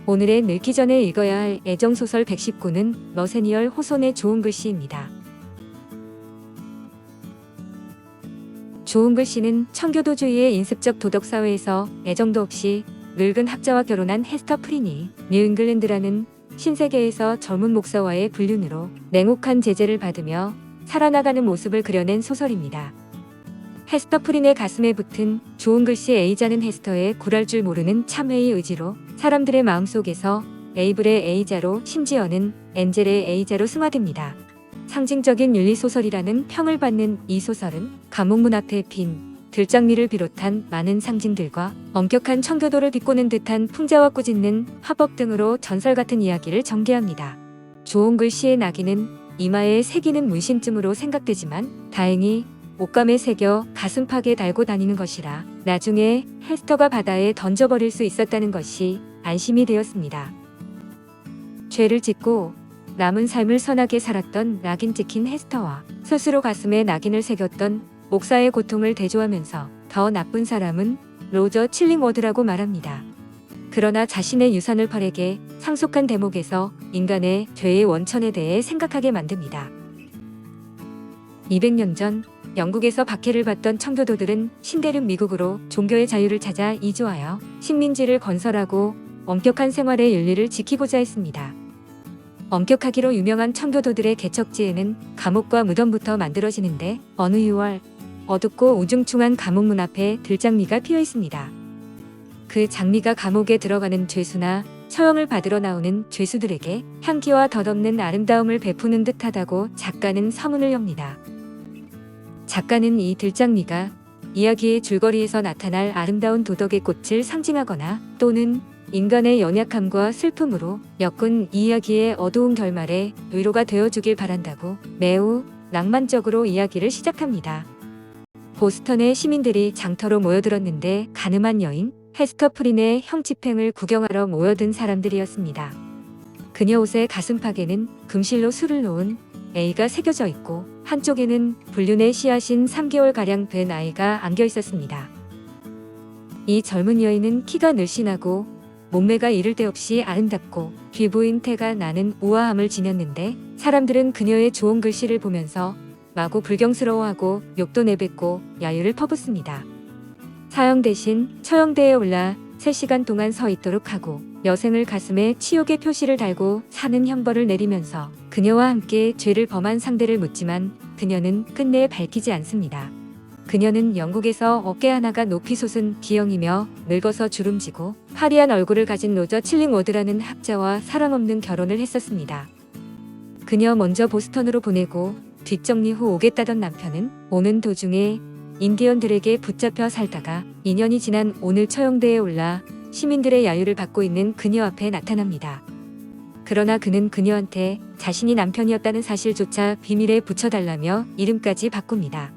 오늘의 늙기 전에 읽어야 할 애정소설 119는 러세니얼 호손의 좋은 글씨입니다. 좋은 글씨는 청교도주의의 인습적 도덕사회에서 애정도 없이 늙은 학자와 결혼한 헤스터 프린이 뉴잉글랜드라는 신세계에서 젊은 목사와의 불륜으로 냉혹한 제재를 받으며 살아나가는 모습을 그려낸 소설입니다. 헤스터 프린의 가슴에 붙은 좋은 글씨 에이자는 헤스터의 굴할 줄 모르는 참회의 의지로 사람들의 마음속에서 에이블의 에이자로 심지어는 엔젤의 에이자로 승화됩니다. 상징적인 윤리소설이라는 평을 받는 이 소설은 감옥문 앞에 빈 들장미를 비롯한 많은 상징들과 엄격한 청교도를 비꼬는 듯한 풍자와 꾸짖는 화법 등으로 전설 같은 이야기를 전개합니다. 좋은 글씨의 낙인은 이마에 새기는 문신쯤으로 생각되지만 다행히 옷감에 새겨 가슴팍에 달고 다니는 것이라 나중에 헤스터가 바다에 던져버릴 수 있었다는 것이 안심이 되었습니다. 죄를 짓고 남은 삶을 선하게 살았던 낙인 찍힌 헤스터와 스스로 가슴에 낙인을 새겼던 목사의 고통을 대조하면서 더 나쁜 사람은 로저 칠링워드라고 말합니다. 그러나 자신의 유산을 펄에게 상속한 대목에서 인간의 죄의 원천에 대해 생각하게 만듭니다. 200년 전 영국에서 박해를 받던 청교도들은 신대륙 미국으로 종교의 자유를 찾아 이주하여 식민지를 건설하고 엄격한 생활의 윤리를 지키고자 했습니다. 엄격하기로 유명한 청교도들의 개척지에는 감옥과 무덤부터 만들어지는데 어느 6월 어둡고 우중충한 감옥문 앞에 들장미가 피어 있습니다. 그 장미가 감옥에 들어가는 죄수나 처형을 받으러 나오는 죄수들에게 향기와 덧없는 아름다움을 베푸는 듯하다고 작가는 서문을 엽니다. 작가는 이 들장미가 이야기의 줄거리에서 나타날 아름다운 도덕의 꽃을 상징하거나 또는 인간의 연약함과 슬픔으로 엮은 이 이야기의 어두운 결말에 위로가 되어주길 바란다고 매우 낭만적으로 이야기를 시작합니다. 보스턴의 시민들이 장터로 모여들었는데 가늠한 여인 헤스터 프린의 형 집행을 구경하러 모여든 사람들이었습니다. 그녀 옷의 가슴팍에는 금실로 술을 놓은 A가 새겨져 있고 한쪽에는 불륜의 씨앗인 3개월가량 된 아이가 안겨 있었습니다. 이 젊은 여인은 키가 늘씬하고 몸매가 이를 데 없이 아름답고 귀부인 태가 나는 우아함을 지녔는데 사람들은 그녀의 좋은 글씨를 보면서 마구 불경스러워하고 욕도 내뱉고 야유를 퍼붓습니다. 사형 대신 처형대에 올라 3시간 동안 서 있도록 하고 여생을 가슴에 치욕의 표시를 달고 사는 형벌을 내리면서 그녀와 함께 죄를 범한 상대를 묻지만 그녀는 끝내 밝히지 않습니다. 그녀는 영국에서 어깨 하나가 높이 솟은 기형이며 늙어서 주름지고 화려한 얼굴을 가진 로저 칠링워드라는 학자와 사랑 없는 결혼을 했었습니다. 그녀 먼저 보스턴으로 보내고 뒷정리 후 오겠다던 남편은 오는 도중에 인디언들에게 붙잡혀 살다가 2년이 지난 오늘 처형대에 올라 시민들의 야유를 받고 있는 그녀 앞에 나타납니다. 그러나 그는 그녀한테 자신이 남편이었다는 사실조차 비밀에 붙여달라며 이름까지 바꿉니다.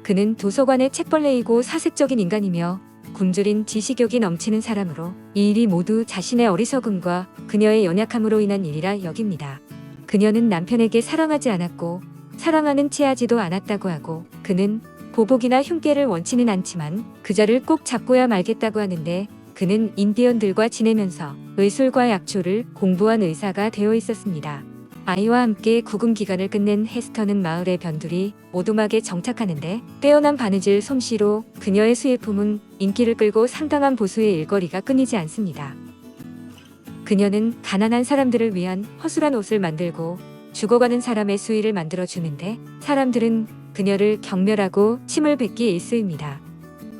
그는 도서관의 책벌레이고 사색적인 인간이며 굶주린 지식욕이 넘치는 사람으로 이 일이 모두 자신의 어리석음과 그녀의 연약함으로 인한 일이라 여깁니다. 그녀는 남편에게 사랑하지 않았고 사랑하는 체하지도 않았다고 하고 그는 보복이나 흉계를 원치는 않지만 그자를 꼭 잡고야 말겠다고 하는데 그는 인디언들과 지내면서 의술과 약초를 공부한 의사가 되어 있었습니다. 아이와 함께 구금 기간을 끝낸 헤스터는 마을의 변두리 오두막에 정착하는데 빼어난 바느질 솜씨로 그녀의 수입품은 인기를 끌고 상당한 보수의 일거리가 끊이지 않습니다. 그녀는 가난한 사람들을 위한 허술한 옷을 만들고 죽어가는 사람의 수의를 만들어주는데 사람들은 그녀를 경멸하고 침을 뱉기 일쑤입니다.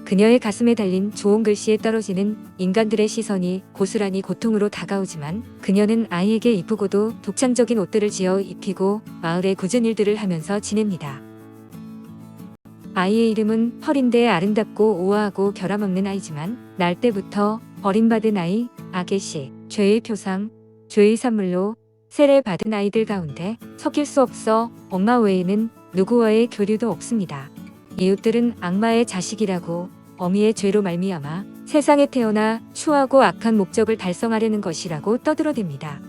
그녀의 가슴에 달린 좋은 글씨에 떨어지는 인간들의 시선이 고스란히 고통으로 다가오지만 그녀는 아이에게 이쁘고도 독창적인 옷들을 지어 입히고 마을의 굳은 일들을 하면서 지냅니다. 아이의 이름은 펄인데 아름답고 우아하고 결함없는 아이지만 날 때부터 버림받은 아이, 악의 씨, 죄의 표상, 죄의 산물로 세례받은 아이들 가운데 섞일 수 없어 엄마 외에는 누구와의 교류도 없습니다. 이웃들은 악마의 자식이라고 어미의 죄로 말미암아 세상에 태어나 추하고 악한 목적을 달성하려는 것이라고 떠들어댑니다.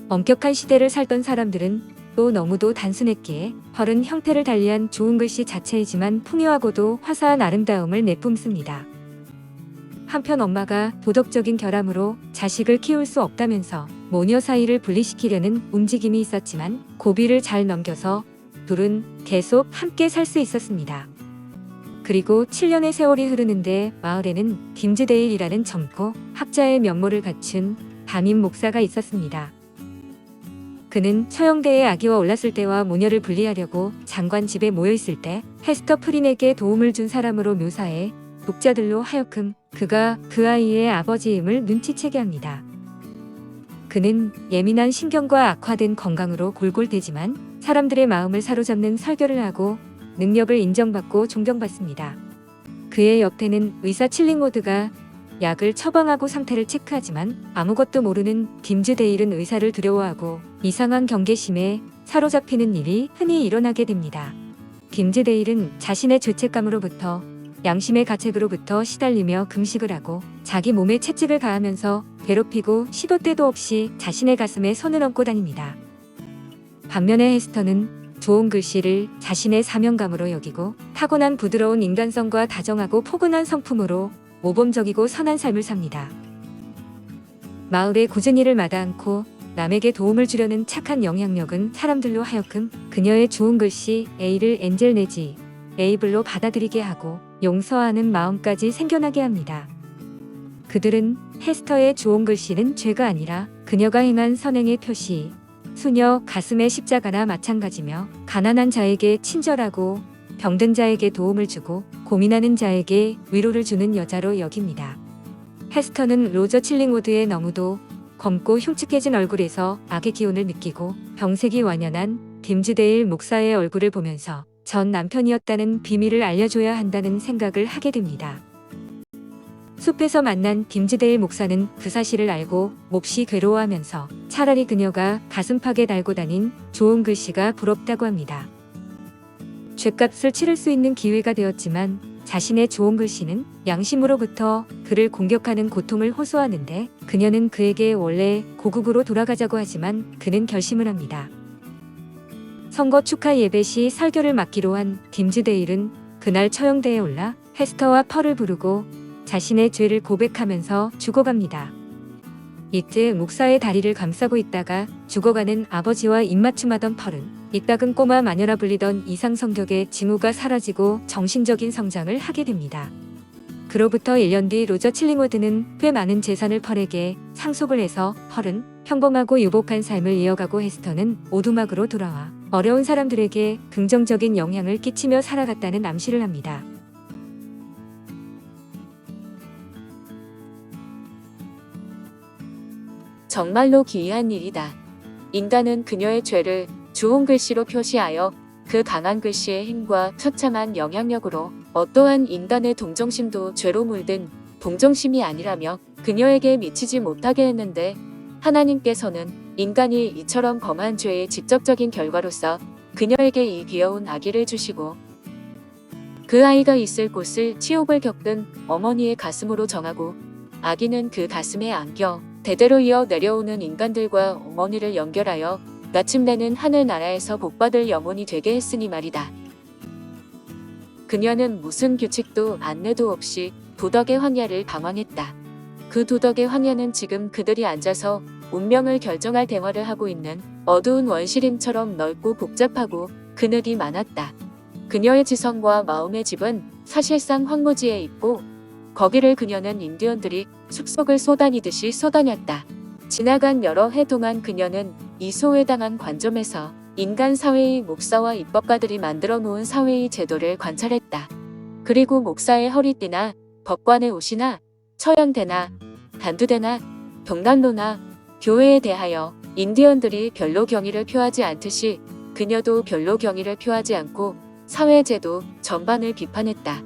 엄격한 시대를 살던 사람들은 또 너무도 단순했기에 펄은 형태를 달리한 좋은 글씨 자체이지만 풍요하고도 화사한 아름다움을 내뿜습니다. 한편 엄마가 도덕적인 결함으로 자식을 키울 수 없다면서 모녀 사이를 분리시키려는 움직임이 있었지만 고비를 잘 넘겨서 둘은 계속 함께 살 수 있었습니다. 그리고 7년의 세월이 흐르는데 마을에는 김즈데일이라는 젊고 학자의 면모를 갖춘 담임 목사가 있었습니다. 그는 처형대에 아기와 올랐을 때와 모녀를 분리하려고 장관 집에 모여있을 때 헤스터 프린에게 도움을 준 사람으로 묘사해 독자들로 하여금 그가 그 아이의 아버지임을 눈치채게 합니다. 그는 예민한 신경과 악화된 건강으로 골골대지만 사람들의 마음을 사로잡는 설교를 하고 능력을 인정받고 존경받습니다. 그의 옆에는 의사 칠링워드가 약을 처방하고 상태를 체크하지만 아무것도 모르는 김즈데일은 의사를 두려워하고 이상한 경계심에 사로잡히는 일이 흔히 일어나게 됩니다. 김즈데일은 자신의 죄책감으로부터 양심의 가책으로부터 시달리며 금식을 하고 자기 몸에 채찍을 가하면서 괴롭히고 시도 때도 없이 자신의 가슴에 손을 얹고 다닙니다. 반면에 헤스터는 좋은 글씨를 자신의 사명감으로 여기고 타고난 부드러운 인간성과 다정하고 포근한 성품으로 모범적이고 선한 삶을 삽니다. 마을의 굳은 일을 마다 않고 남에게 도움을 주려는 착한 영향력은 사람들로 하여금 그녀의 좋은 글씨 A를 엔젤 내지 에이블로 받아들이게 하고 용서하는 마음까지 생겨나게 합니다. 그들은 헤스터의 좋은 글씨는 죄가 아니라 그녀가 행한 선행의 표시, 수녀 가슴의 십자가나 마찬가지며 가난한 자에게 친절하고 병든 자에게 도움을 주고 고민하는 자에게 위로를 주는 여자로 여깁니다. 헤스터는 로저 칠링우드의 너무도 검고 흉측해진 얼굴에서 악의 기운을 느끼고 병색이 완연한 김즈데일 목사의 얼굴을 보면서 전 남편이었다는 비밀을 알려줘야 한다는 생각을 하게 됩니다. 숲에서 만난 김즈데일 목사는 그 사실을 알고 몹시 괴로워하면서 차라리 그녀가 가슴팍에 달고 다닌 좋은 글씨가 부럽다고 합니다. 죗값을 치를 수 있는 기회가 되었지만 자신의 좋은 글씨는 양심으로부터 그를 공격하는 고통을 호소하는데 그녀는 그에게 원래 고국으로 돌아가자고 하지만 그는 결심을 합니다. 선거 축하 예배 시 설교를 맡기로 한 김즈데일은 그날 처형대에 올라 헤스터와 펄을 부르고 자신의 죄를 고백하면서 죽어갑니다. 이때 목사의 다리를 감싸고 있다가 죽어가는 아버지와 입맞춤하던 펄은 이따금 꼬마 마녀라 불리던 이상 성격의 징후가 사라지고 정신적인 성장을 하게 됩니다. 그로부터 1년 뒤 로저 칠링워드는 꽤 많은 재산을 펄에게 상속을 해서 펄은 평범하고 유복한 삶을 이어가고 헤스터는 오두막으로 돌아와 어려운 사람들에게 긍정적인 영향을 끼치며 살아갔다는 암시를 합니다. 정말로 기이한 일이다. 인간은 그녀의 죄를 좋은 글씨로 표시하여 그 강한 글씨의 힘과 처참한 영향력으로 어떠한 인간의 동정심도 죄로 물든 동정심이 아니라며 그녀에게 미치지 못하게 했는데 하나님께서는 인간이 이처럼 범한 죄의 직접적인 결과로서 그녀에게 이 귀여운 아기를 주시고 그 아이가 있을 곳을 치욕을 겪은 어머니의 가슴으로 정하고 아기는 그 가슴에 안겨 대대로 이어 내려오는 인간들과 어머니를 연결하여 마침내는 하늘나라에서 복받을 영혼이 되게 했으니 말이다. 그녀는 무슨 규칙도 안내도 없이 도덕의 황야를 방황했다. 그 도덕의 황야는 지금 그들이 앉아서 운명을 결정할 대화를 하고 있는 어두운 원시림처럼 넓고 복잡하고 그늘이 많았다. 그녀의 지성과 마음의 집은 사실상 황무지에 있고 거기를 그녀는 인디언들이 숙속을 쏘다니듯이 쏘다녔다. 지나간 여러 해 동안 그녀는 이 소외당한 관점에서 인간 사회의 목사와 입법가들이 만들어 놓은 사회의 제도를 관찰했다. 그리고 목사의 허리띠나 법관의 옷이나 처형대나 단두대나 병난로나 교회에 대하여 인디언들이 별로 경의를 표하지 않듯이 그녀도 별로 경의를 표하지 않고 사회제도 전반을 비판했다.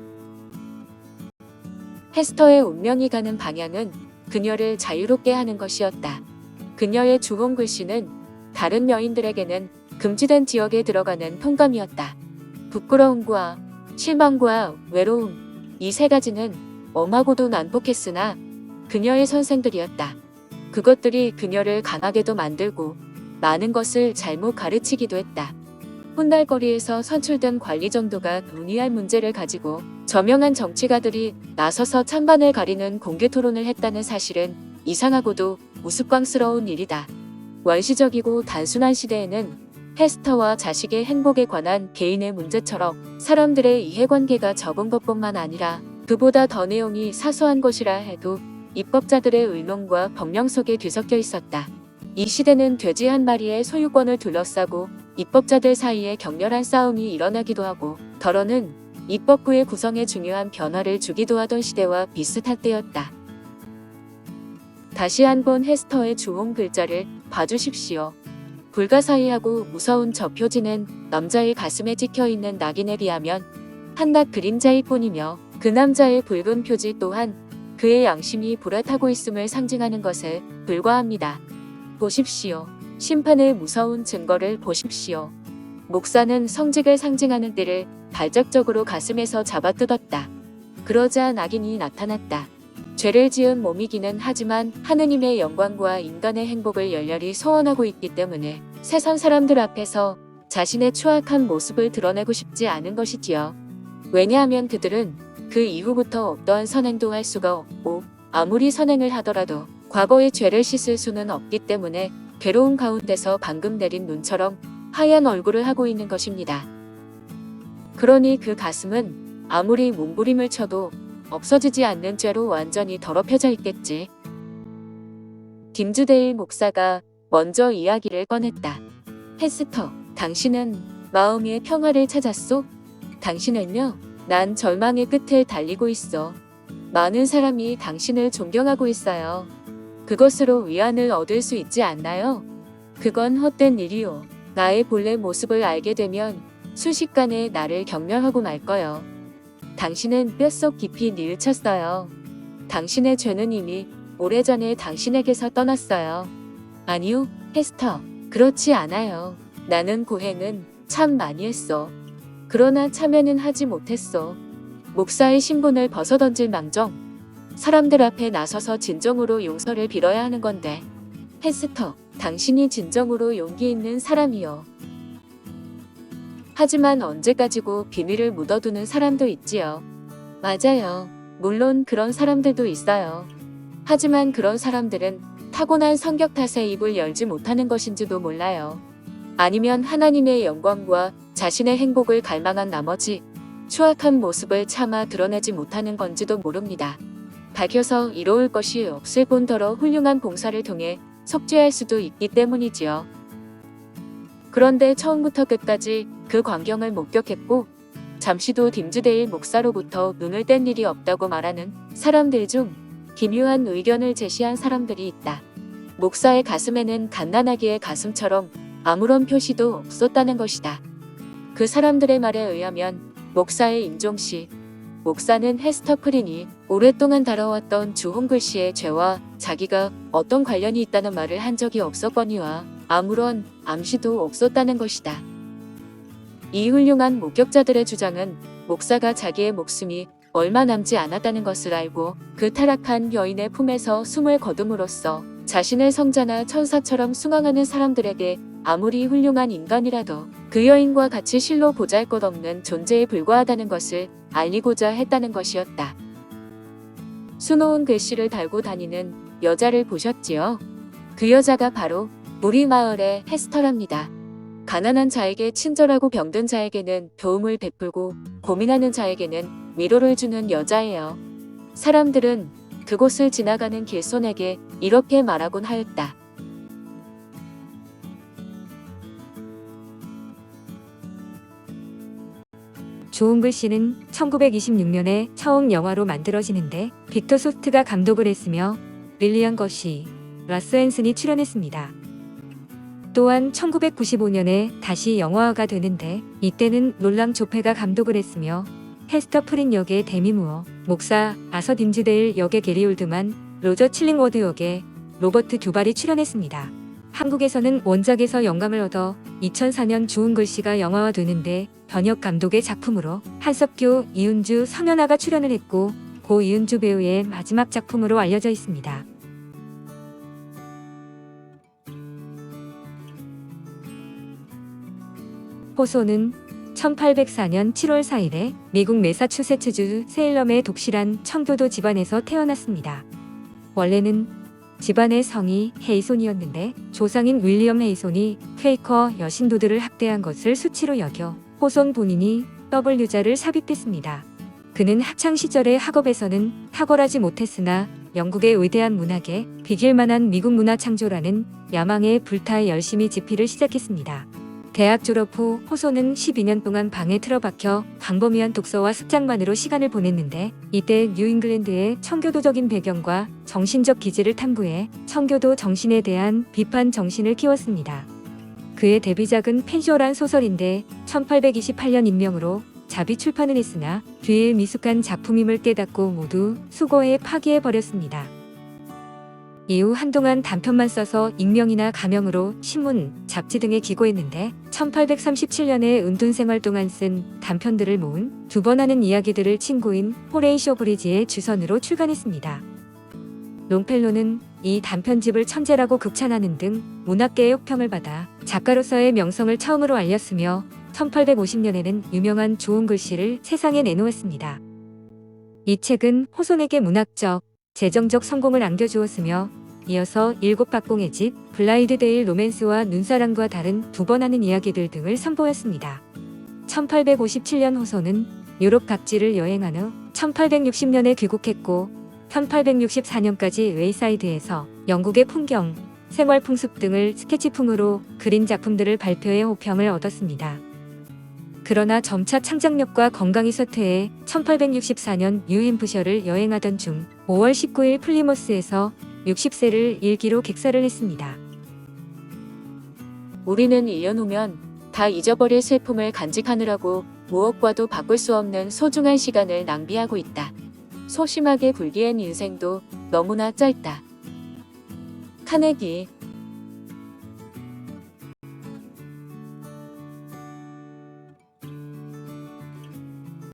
헤스터의 운명이 가는 방향은 그녀를 자유롭게 하는 것이었다. 그녀의 좋은 글씨는 다른 여인들에게는 금지된 지역에 들어가는 통감이었다. 부끄러움과 실망과 외로움, 이 세 가지는 엄하고도 난폭했으나 그녀의 선생들이었다. 그것들이 그녀를 강하게도 만들고 많은 것을 잘못 가르치기도 했다. 훗날거리에서 선출된 관리 정도가 논의할 문제를 가지고 저명한 정치가들이 나서서 찬반을 가리는 공개 토론을 했다는 사실은 이상하고도 우스꽝스러운 일이다. 원시적이고 단순한 시대에는 헤스터와 자식의 행복에 관한 개인의 문제처럼 사람들의 이해관계가 적은 것뿐만 아니라 그보다 더 내용이 사소한 것이라 해도 입법자들의 의논과 법령 속에 뒤섞여 있었다. 이 시대는 돼지 한 마리의 소유권을 둘러싸고 입법자들 사이에 격렬한 싸움이 일어나기도 하고 더러는 입법부의 구성에 중요한 변화를 주기도 하던 시대와 비슷할 때였다. 다시 한번 헤스터의 주홍 글자를 봐주십시오. 불가사의하고 무서운 저 표지는 남자의 가슴에 찍혀있는 낙인에 비하면 한낱 그림자일 뿐이며 그 남자의 붉은 표지 또한 그의 양심이 불타고 있음을 상징하는 것에 불과합니다. 보십시오. 심판의 무서운 증거를 보십시오. 목사는 성직을 상징하는 띠를 발작적으로 가슴에서 잡아뜯었다. 그러자 낙인이 나타났다. 죄를 지은 몸이기는 하지만 하느님의 영광과 인간의 행복을 열렬히 소원하고 있기 때문에 세상 사람들 앞에서 자신의 추악한 모습을 드러내고 싶지 않은 것이지요. 왜냐하면 그들은 그 이후부터 어떠한 선행도 할 수가 없고 아무리 선행을 하더라도 과거의 죄를 씻을 수는 없기 때문에 괴로운 가운데서 방금 내린 눈처럼 하얀 얼굴을 하고 있는 것입니다. 그러니 그 가슴은 아무리 몸부림을 쳐도 없어지지 않는 죄로 완전히 더럽혀져 있겠지. 딤즈데일 목사가 먼저 이야기를 꺼냈다. 헤스터, 당신은 마음의 평화를 찾았소? 당신은요? 난 절망의 끝을 달리고 있어. 많은 사람이 당신을 존경하고 있어요. 그것으로 위안을 얻을 수 있지 않나요? 그건 헛된 일이요. 나의 본래 모습을 알게 되면 순식간에 나를 경멸하고 말 거요. 당신은 뼛속 깊이 뉘우쳤어요. 당신의 죄는 이미 오래전에 당신에게서 떠났어요. 아니요, 헤스터. 그렇지 않아요. 나는 고행은 참 많이 했어. 그러나 참여는 하지 못했어. 목사의 신분을 벗어던질 망정. 사람들 앞에 나서서 진정으로 용서를 빌어야 하는 건데. 헤스터, 당신이 진정으로 용기 있는 사람이요. 하지만 언제까지고 비밀을 묻어두는 사람도 있지요. 맞아요. 물론 그런 사람들도 있어요. 하지만 그런 사람들은 타고난 성격 탓에 입을 열지 못하는 것인지도 몰라요. 아니면 하나님의 영광과 자신의 행복을 갈망한 나머지 추악한 모습을 차마 드러내지 못하는 건지도 모릅니다. 밝혀서 이로울 것이 없을 뿐더러 훌륭한 봉사를 통해 속죄할 수도 있기 때문이지요. 그런데 처음부터 끝까지 그 광경을 목격했고 잠시도 딤즈데일 목사로부터 눈을 뗀 일이 없다고 말하는 사람들 중 기묘한 의견을 제시한 사람들이 있다. 목사의 가슴에는 갓난아기의 가슴처럼 아무런 표시도 없었다는 것이다. 그 사람들의 말에 의하면 목사의 임종시, 목사는 헤스터 프린이 오랫동안 다뤄왔던 주홍 글씨의 죄와 자기가 어떤 관련이 있다는 말을 한 적이 없었거니와 아무런 암시도 없었다는 것이다. 이 훌륭한 목격자들의 주장은 목사가 자기의 목숨이 얼마 남지 않았다는 것을 알고 그 타락한 여인의 품에서 숨을 거둠으로써 자신을 성자나 천사처럼 숭앙하는 사람들에게 아무리 훌륭한 인간이라도 그 여인과 같이 실로 보잘것없는 존재에 불과하다는 것을 알리고자 했다는 것이었다. 수놓은 글씨를 달고 다니는 여자를 보셨지요? 그 여자가 바로 우리 마을의 헤스터랍니다. 가난한 자에게 친절하고 병든 자에게는 도움을 베풀고 고민하는 자에게는 위로를 주는 여자예요. 사람들은 그곳을 지나가는 길손에게 이렇게 말하곤 하였다. 좋은 글씨는 1926년에 처음 영화로 만들어지는데 빅터 소스트가 감독을 했으며 릴리안 거시, 라스 앤슨이 출연했습니다. 또한 1995년에 다시 영화화가 되는데 이때는 롤랑 조페가 감독을 했으며 헤스터 프린 역의 데미 무어, 목사 아서 딤즈데일 역의 게리 올드만, 로저 칠링워드 역의 로버트 듀발이 출연했습니다. 한국에서는 원작에서 영감을 얻어 2004년 좋은 글씨가 영화화되는데 변혁 감독의 작품으로 한석규, 이은주, 성현아가 출연을 했고 고 이은주 배우의 마지막 작품으로 알려져 있습니다. 호소는 1804년 7월 4일에 미국 매사추세츠주 세일럼의 독실한 청교도 집안에서 태어났습니다. 원래는 집안의 성이 헤이손이었는데 조상인 윌리엄 헤이손이 퀘이커 여신도들을 학대한 것을 수치로 여겨 호손 본인이 W자를 삽입했습니다. 그는 학창 시절의 학업에서는 탁월하지 못했으나 영국의 위대한 문학에 비길 만한 미국 문화 창조라는 야망에 불타 열심히 집필을 시작했습니다. 대학 졸업 후 호소는 12년 동안 방에 틀어박혀 광범위한 독서와 습작만으로 시간을 보냈는데 이때 뉴잉글랜드의 청교도적인 배경과 정신적 기질을 탐구해 청교도 정신에 대한 비판 정신을 키웠습니다. 그의 데뷔작은 펜쇼란 소설인데 1828년 인명으로 자비 출판을 했으나 뒤에 미숙한 작품임을 깨닫고 모두 수고해 파기해버렸습니다. 이후 한동안 단편만 써서 익명이나 가명으로 신문, 잡지 등에 기고했는데 1837년에 은둔 생활 동안 쓴 단편들을 모은 두 번 하는 이야기들을 친구인 호레이쇼 브리지의 주선으로 출간했습니다. 롱펠로는 이 단편집을 천재라고 극찬하는 등 문학계의 혹평을 받아 작가로서의 명성을 처음으로 알렸으며 1850년에는 유명한 좋은 글씨를 세상에 내놓았습니다. 이 책은 호손에게 문학적, 재정적 성공을 안겨주었으며 이어서 일곱박공의 집, 블라이드데일 로맨스와 눈사람과 다른 두 번 하는 이야기들 등을 선보였습니다. 1857년 호손은 유럽 각지를 여행한 후 1860년에 귀국했고 1864년까지 웨이사이드에서 영국의 풍경, 생활 풍습 등을 스케치풍으로 그린 작품들을 발표해 호평을 얻었습니다. 그러나 점차 창작력과 건강이 쇠퇴해 1864년 뉴햄프셔를 여행하던 중 5월 19일 플리머스에서 60세를 일기로 객사를 했습니다. 우리는 1년 후면 다 잊어버릴 슬픔을 간직하느라고 무엇과도 바꿀 수 없는 소중한 시간을 낭비하고 있다. 소심하게 굴기엔 인생도 너무나 짧다. 카네기